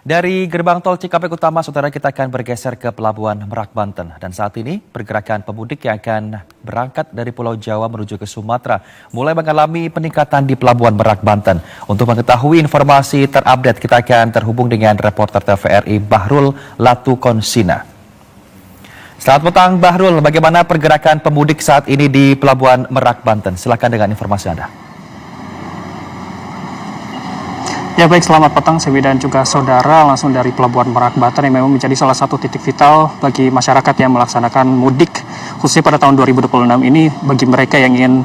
Dari gerbang tol Cikampek Utama, saudara, kita akan bergeser ke Pelabuhan Merak, Banten. Dan saat ini, pergerakan pemudik yang akan berangkat dari Pulau Jawa menuju ke Sumatera mulai mengalami peningkatan di Pelabuhan Merak, Banten. Untuk mengetahui informasi terupdate, kita akan terhubung dengan reporter TVRI Bahrul Latukonsina. Selamat petang, Bahrul. Bagaimana pergerakan pemudik saat ini di Pelabuhan Merak, Banten? Silakan dengan informasi Anda. Ya baik, selamat petang Sewi dan juga saudara, langsung dari Pelabuhan Merak Banten yang memang menjadi salah satu titik vital bagi masyarakat yang melaksanakan mudik khususnya pada tahun 2026 ini. Bagi mereka yang ingin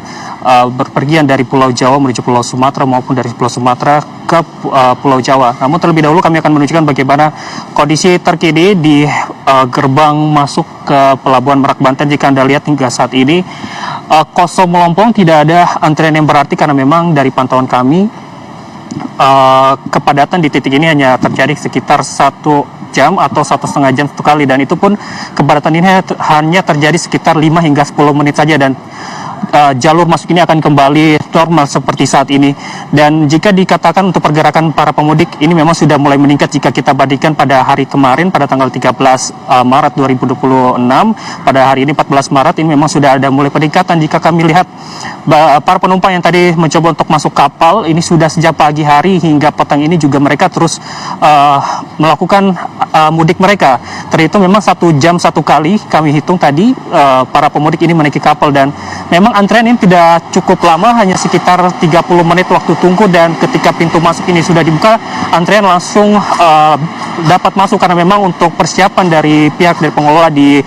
berpergian dari Pulau Jawa menuju Pulau Sumatera maupun dari Pulau Sumatera ke Pulau Jawa. Namun terlebih dahulu kami akan menunjukkan bagaimana kondisi terkini di gerbang masuk ke Pelabuhan Merak Banten. Jika Anda lihat hingga saat ini kosong melompong, tidak ada antrian yang berarti karena memang dari pantauan kami kepadatan di titik ini hanya terjadi sekitar 1 jam atau 1,5 jam satu kali, dan itu pun kepadatan ini hanya terjadi sekitar 5 hingga 10 menit saja, dan jalur masuk ini akan kembali normal seperti saat ini. Dan jika dikatakan untuk pergerakan para pemudik ini memang sudah mulai meningkat jika kita bandingkan pada hari kemarin pada tanggal 13 Maret 2026, pada hari ini 14 Maret ini memang sudah ada mulai peningkatan. Jika kami lihat para penumpang yang tadi mencoba untuk masuk kapal ini sudah sejak pagi hari hingga petang ini juga mereka terus melakukan mudik mereka. Terhitung memang 1 jam satu kali kami hitung tadi para pemudik ini menaiki kapal, dan memang antrean ini tidak cukup lama, hanya sekitar 30 menit waktu tunggu, dan ketika pintu masuk ini sudah dibuka, antrean langsung dapat masuk karena memang untuk persiapan dari pihak dari pengelola di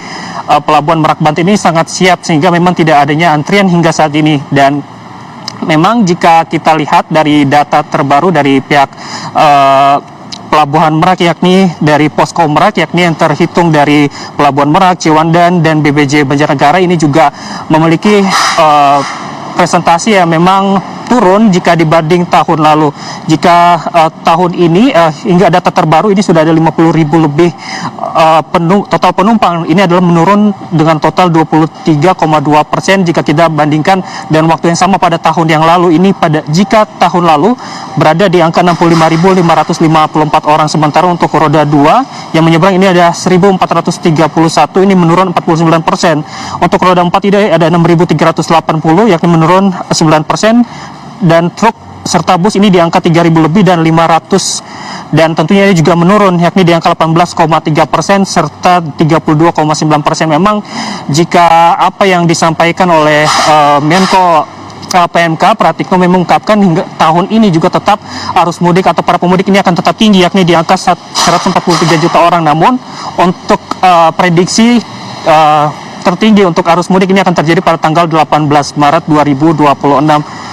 Pelabuhan Merak Banten ini sangat siap sehingga memang tidak adanya antrian hingga saat ini. Dan memang jika kita lihat dari data terbaru dari pihak Pelabuhan Merak, yakni dari Posko Merak, yakni yang terhitung dari Pelabuhan Merak, Ciwandan, dan BBJ Banjarnegara ini juga memiliki presentasi yang memang turun jika dibanding tahun lalu. Jika tahun ini hingga data terbaru ini sudah ada 50.000 lebih total penumpang. Ini adalah menurun dengan total 23,2% jika kita bandingkan dan waktu yang sama pada tahun yang lalu. Ini jika tahun lalu berada di angka 65.554 orang, sementara untuk roda 2 yang menyeberang ini ada 1.431, ini menurun 49%. Untuk roda 4 ini ada 6.380, yakni menurun 9%. Dan truk serta bus ini di angka 3.000 lebih dan 500, dan tentunya ini juga menurun, yakni di angka 18,3% serta 32,9%. Memang jika apa yang disampaikan oleh Menko PMK Pratikno mengungkapkan hingga tahun ini juga tetap arus mudik atau para pemudik ini akan tetap tinggi, yakni di angka 143 juta orang. Namun untuk prediksi tertinggi untuk arus mudik ini akan terjadi pada tanggal 18 Maret 2026.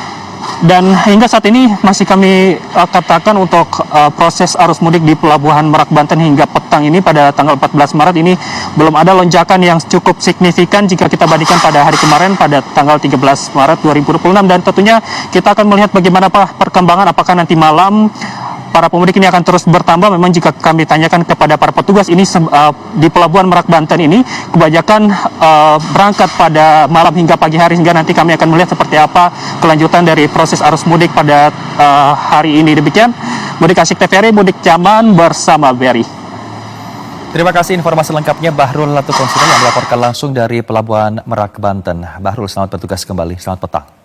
Dan hingga saat ini masih kami katakan untuk proses arus mudik di Pelabuhan Merak Banten hingga petang ini pada tanggal 14 Maret ini belum ada lonjakan yang cukup signifikan jika kita bandingkan pada hari kemarin pada tanggal 13 Maret 2026. Dan tentunya kita akan melihat bagaimana perkembangan, apakah nanti malam para pemudik ini akan terus bertambah. Memang jika kami tanyakan kepada para petugas ini di Pelabuhan Merak Banten ini kebanyakan berangkat pada malam hingga pagi hari, sehingga nanti kami akan melihat seperti apa kelanjutan dari proses arus mudik pada hari ini. Demikian Mudik Asik TVRI, Mudik Nyaman bersama Berry. Terima kasih informasi lengkapnya Bahrul Latukonsina yang melaporkan langsung dari Pelabuhan Merak Banten. Bahrul, selamat bertugas kembali. Selamat petang.